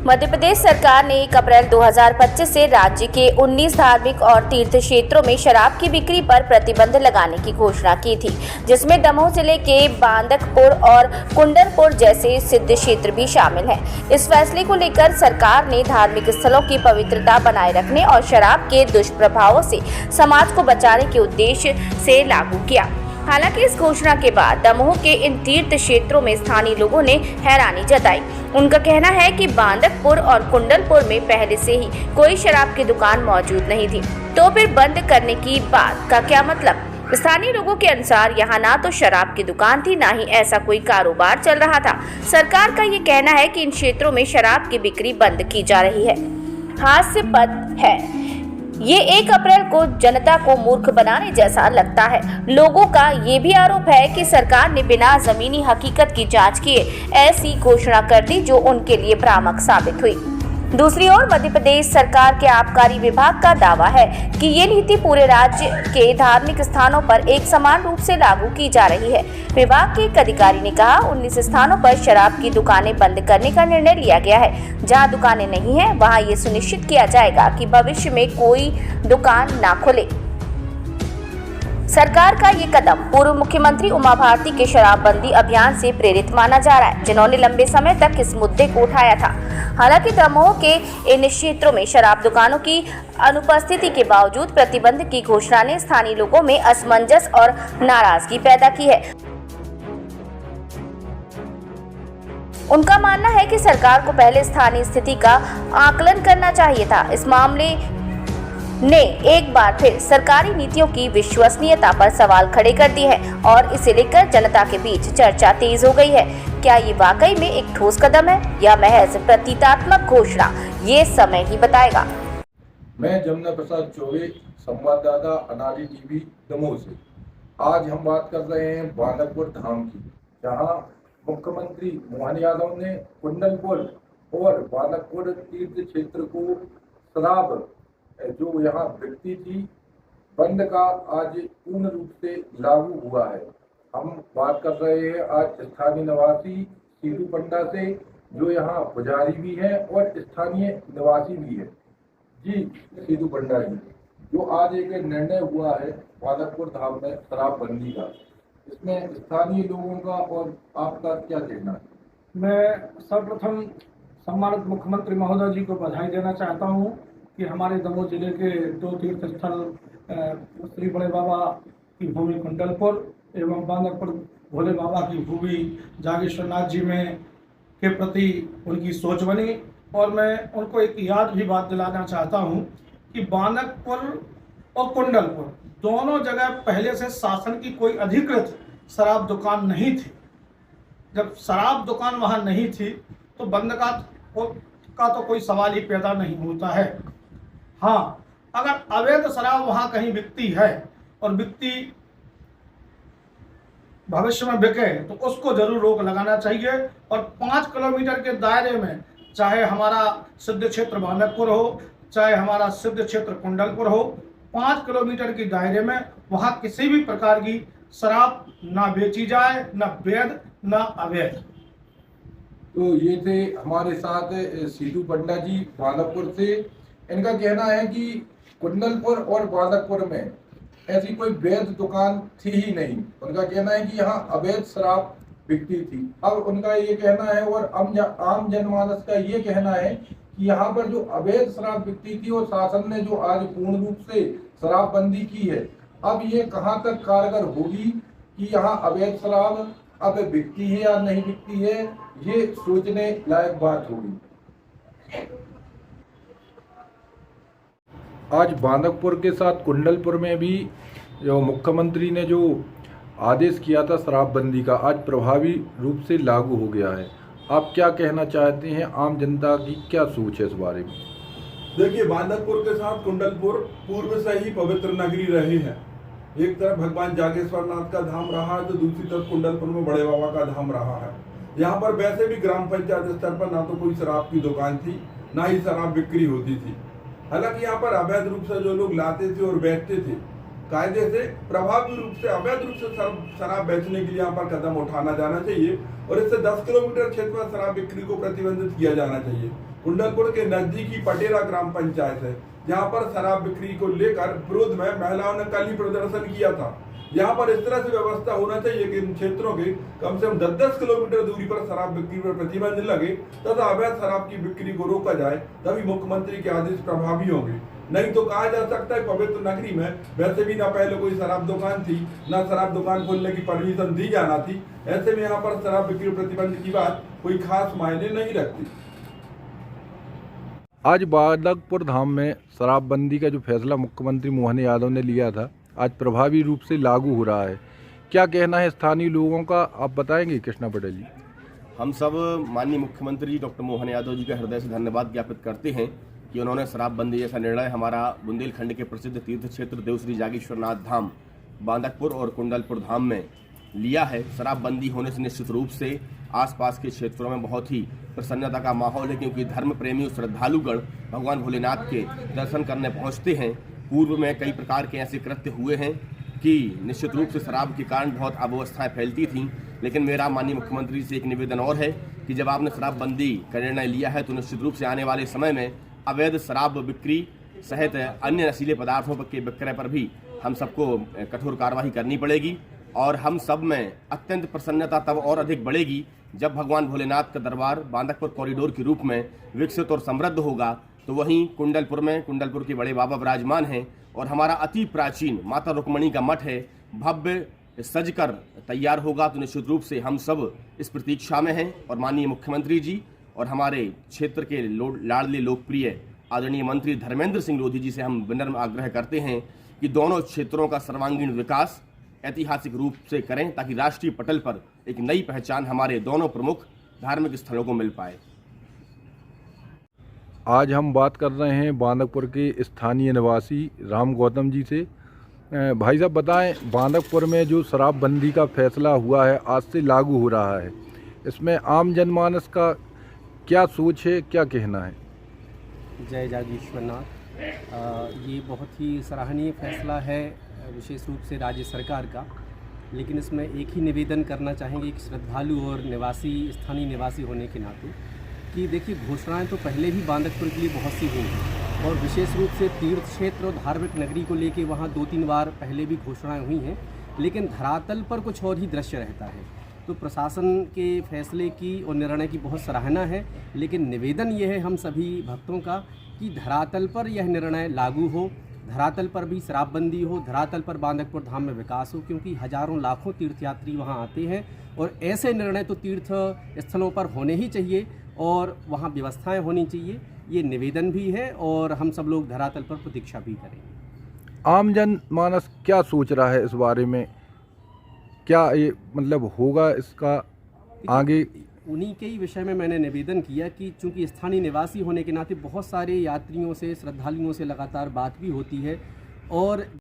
मध्य प्रदेश सरकार ने 1 अप्रैल 2025 से राज्य के 19 धार्मिक और तीर्थ क्षेत्रों में शराब की बिक्री पर प्रतिबंध लगाने की घोषणा की थी, जिसमें दमोह जिले के बांदकपुर और कुंडलपुर जैसे सिद्ध क्षेत्र भी शामिल हैं। इस फैसले को लेकर सरकार ने धार्मिक स्थलों की पवित्रता बनाए रखने और शराब के दुष्प्रभावों से समाज को बचाने के उद्देश्य से लागू किया। हालांकि इस घोषणा के बाद दमोह के इन तीर्थ क्षेत्रों में स्थानीय लोगों ने हैरानी जताई। उनका कहना है कि बांदकपुर और कुंडलपुर में पहले से ही कोई शराब की दुकान मौजूद नहीं थी, तो फिर बंद करने की बात का क्या मतलब। स्थानीय लोगों के अनुसार यहाँ ना तो शराब की दुकान थी, ना ही ऐसा कोई कारोबार चल रहा था। सरकार का ये कहना है कि इन क्षेत्रों में शराब की बिक्री बंद की जा रही है। हास्यास्पद है ये 1 अप्रैल को जनता को मूर्ख बनाने जैसा लगता है। लोगों का ये भी आरोप है कि सरकार ने बिना जमीनी हकीकत की जांच किए ऐसी घोषणा कर दी, जो उनके लिए भ्रामक साबित हुई। दूसरी ओर मध्य प्रदेश सरकार के आबकारी विभाग का दावा है कि ये नीति पूरे राज्य के धार्मिक स्थानों पर एक समान रूप से लागू की जा रही है। विभाग के एक अधिकारी ने कहा, 19 स्थानों पर शराब की दुकानें बंद करने का निर्णय लिया गया है। जहां दुकानें नहीं हैं, वहां ये सुनिश्चित किया जाएगा कि भविष्य में कोई दुकान ना खुले। सरकार का ये कदम पूर्व मुख्यमंत्री उमा भारती के शराबबंदी अभियान से प्रेरित माना जा रहा है, जिन्होंने लंबे समय तक इस मुद्दे को उठाया था। हालांकि दमोह के इन क्षेत्रों में शराब दुकानों की अनुपस्थिति के बावजूद प्रतिबंध की घोषणा ने स्थानीय लोगों में असमंजस और नाराजगी पैदा की है। उनका मानना है कि सरकार को पहले स्थानीय स्थिति का आकलन करना चाहिए था। इस मामले ने एक बार फिर सरकारी नीतियों की विश्वसनीयता पर सवाल खड़े कर दिए हैं और इसे लेकर जनता के बीच चर्चा तेज हो गई है। क्या ये वाकई में एक ठोस कदम है या महज प्रतीकात्मक घोषणा, ये समय ही बताएगा। मैं जमुना प्रसाद चौबे, संवाददाता अनाड़ी टीवी दमोह से। आज हम बात कर रहे हैं बांदकपुर धाम की, जहां मुख्यमंत्री मोहन यादव ने कुंडलपुर और बांदकपुर तीर्थ क्षेत्र को शराब जो यहाँ बिकती थी बंद का आज पूर्ण रूप से लागू हुआ है। हम बात कर रहे हैं आज स्थानीय निवासी सीधू पंडा से, जो यहाँ पुजारी भी है और स्थानीय निवासी भी है। जी सीधू पंडा जी, जो आज एक निर्णय हुआ है बांदकपुर धाम में शराबबंदी का, इसमें स्थानीय लोगों का और आपका क्या कहना है? मैं सर्वप्रथम सम्मानित मुख्यमंत्री महोदय जी को बधाई देना चाहता हूँ कि हमारे दमोह जिले के 2 तीर्थ स्थल श्री बड़े बाबा की भूमि कुंडलपुर एवं बांदकपुर भोले बाबा की भूमि जागेश्वर नाथ जी में के प्रति उनकी सोच बनी। और मैं उनको एक याद भी बात दिलाना चाहता हूँ कि बांदकपुर और कुंडलपुर दोनों जगह पहले से शासन की कोई अधिकृत शराब दुकान नहीं थी। जब शराब दुकान वहाँ नहीं थी तो बंद का तो कोई सवाल ही पैदा नहीं होता है। हाँ, अगर अवैध शराब वहाँ कहीं बिकती है और बिकती भविष्य में बिके तो उसको जरूर रोक लगाना चाहिए। और 5 किलोमीटर के दायरे में, चाहे हमारा सिद्ध क्षेत्र बांदकपुर हो, चाहे हमारा सिद्ध क्षेत्र कुंडलपुर हो, 5 किलोमीटर के दायरे में वहाँ किसी भी प्रकार की शराब ना बेची जाए, ना वैध ना अवैध। तो ये थे हमारे साथ सीधू पंडा जी बांदकपुर से। इनका कहना है कि कुंडलपुर और बांदकपुर में ऐसी कोई वैध दुकान थी ही नहीं। उनका कहना है कि यहाँ अवैध शराब बिकती थी। अब उनका ये कहना है और आम जनमानस का ये कहना है कि यहाँ पर जो अवैध शराब बिकती थी और शासन ने जो आज पूर्ण रूप से शराबबंदी की है, अब ये कहाँ तक कारगर होगी कि यहाँ अवैध शराब अब बिकती है या नहीं बिकती है, ये सोचने लायक बात होगी। आज बांदकपुर के साथ कुंडलपुर में भी जो मुख्यमंत्री ने जो आदेश किया था शराबबंदी का, आज प्रभावी रूप से लागू हो गया है। आप क्या कहना चाहते हैं? आम जनता की क्या सोच है इस बारे में? देखिए, बांदकपुर के साथ कुंडलपुर पूर्व से ही पवित्र नगरी रही है। एक तरफ भगवान जागेश्वर नाथ का धाम रहा है तो दूसरी तरफ कुंडलपुर में बड़े बाबा का धाम रहा है। यहाँ पर वैसे भी ग्राम पंचायत स्तर पर ना तो कोई शराब की दुकान थी, ना ही शराब बिक्री होती थी। हालांकि यहाँ पर अवैध रूप से जो लोग लाते थे और बेचते थे, कायदे से प्रभावी रूप से अवैध रूप से शराब बेचने के लिए यहाँ पर कदम उठाना जाना चाहिए और इससे 10 किलोमीटर क्षेत्र में शराब बिक्री को प्रतिबंधित किया जाना चाहिए। कुंडलपुर के नजदीकी पटेरा ग्राम पंचायत है, जहां पर शराब बिक्री को लेकर विरोध में महिलाओं ने कल ही प्रदर्शन किया था। यहाँ पर इस तरह से व्यवस्था होना चाहिए कि इन क्षेत्रों के कम से कम 10-10 किलोमीटर दूरी पर शराब बिक्री पर प्रतिबंध लगे तथा अवैध शराब की बिक्री को रोका जाए, तभी मुख्यमंत्री के आदेश प्रभावी होंगे। नहीं तो कहा जा सकता है पवित्र नगरी में वैसे भी ना पहले कोई शराब दुकान थी, ना शराब दुकान खोलने की परमिशन दी जाना थी। ऐसे में यहाँ पर शराब बिक्री प्रतिबंध की बात कोई खास मायने नहीं रखती। आज बांदकपुर धाम में शराबबंदी का जो फैसला मुख्यमंत्री मोहन यादव ने लिया था, आज प्रभावी रूप से लागू हो रहा है। क्या कहना है स्थानीय लोगों का, आप बताएंगे कृष्णा पटेल जी? हम सब माननीय मुख्यमंत्री डॉक्टर मोहन यादव जी का हृदय से धन्यवाद ज्ञापित करते हैं कि उन्होंने शराबबंदी जैसा निर्णय हमारा बुंदेलखंड के प्रसिद्ध तीर्थ क्षेत्र देवश्री जागेश्वरनाथ धाम, बांदकपुर और कुंडलपुर धाम में लिया है। शराबबंदी होने से निश्चित रूप से आसपास के क्षेत्रों में बहुत ही प्रसन्नता का माहौल है, क्योंकि धर्म प्रेमी और श्रद्धालुगण भगवान भोलेनाथ के दर्शन करने पहुँचते हैं। पूर्व में कई प्रकार के ऐसे कृत्य हुए हैं कि निश्चित रूप से शराब के कारण बहुत अव्यवस्थाएं फैलती थीं, लेकिन मेरा माननीय मुख्यमंत्री से एक निवेदन और है कि जब आपने शराबबंदी का निर्णय लिया है तो निश्चित रूप से आने वाले समय में अवैध शराब बिक्री सहित अन्य नशीले पदार्थों के विक्रय पर भी हम सबको कठोर कार्रवाई करनी पड़ेगी। और हम सब में अत्यंत प्रसन्नता तब और अधिक बढ़ेगी जब भगवान भोलेनाथ का दरबार बांदकपुर कॉरिडोर के रूप में विकसित और समृद्ध होगा। तो वहीं कुंडलपुर में कुंडलपुर के बड़े बाबा विराजमान हैं और हमारा अति प्राचीन माता रुक्मणी का मठ है, भव्य सजकर तैयार होगा। तो निश्चित रूप से हम सब इस प्रतीक्षा में हैं और माननीय मुख्यमंत्री जी और हमारे क्षेत्र के लाडले लोकप्रिय आदरणीय मंत्री धर्मेंद्र सिंह लोधी जी से हम विनम्र आग्रह करते हैं कि दोनों क्षेत्रों का सर्वांगीण विकास ऐतिहासिक रूप से करें, ताकि राष्ट्रीय पटल पर एक नई पहचान हमारे दोनों प्रमुख धार्मिक स्थलों को मिल पाए। आज हम बात कर रहे हैं बांदकपुर के स्थानीय निवासी राम गौतम जी से। भाई साहब बताएं, बांदकपुर में जो शराबबंदी का फैसला हुआ है, आज से लागू हो रहा है, इसमें आम जनमानस का क्या सोच है, क्या कहना है? जय जागेश्वरनाथ। ये बहुत ही सराहनीय फैसला है विशेष रूप से राज्य सरकार का, लेकिन इसमें एक ही निवेदन करना चाहेंगे कि श्रद्धालु और स्थानीय निवासी होने के नाते कि देखिए, घोषणाएं तो पहले भी बांदकपुर के लिए बहुत सी हुई हैं और विशेष रूप से तीर्थ क्षेत्र और धार्मिक नगरी को लेके वहाँ 2-3 बार पहले भी घोषणाएं हुई हैं, लेकिन धरातल पर कुछ और ही दृश्य रहता है। तो प्रशासन के फैसले की और निर्णय की बहुत सराहना है, लेकिन निवेदन ये है हम सभी भक्तों का कि धरातल पर यह निर्णय लागू हो, धरातल पर भी शराबबंदी हो, धरातल पर बांदकपुर धाम में विकास हो, क्योंकि हजारों लाखों तीर्थयात्री वहाँ आते हैं और ऐसे निर्णय तो तीर्थ स्थलों पर होने ही चाहिए और वहाँ व्यवस्थाएं होनी चाहिए। ये निवेदन भी है और हम सब लोग धरातल पर प्रतीक्षा भी करेंगे। आम जनमानस क्या सोच रहा है इस बारे में? क्या ये मतलब होगा इसका आगे? उन्हीं के ही विषय में मैंने निवेदन किया कि चूंकि स्थानीय निवासी होने के नाते बहुत सारे यात्रियों से, श्रद्धालुओं से लगातार बात भी होती है और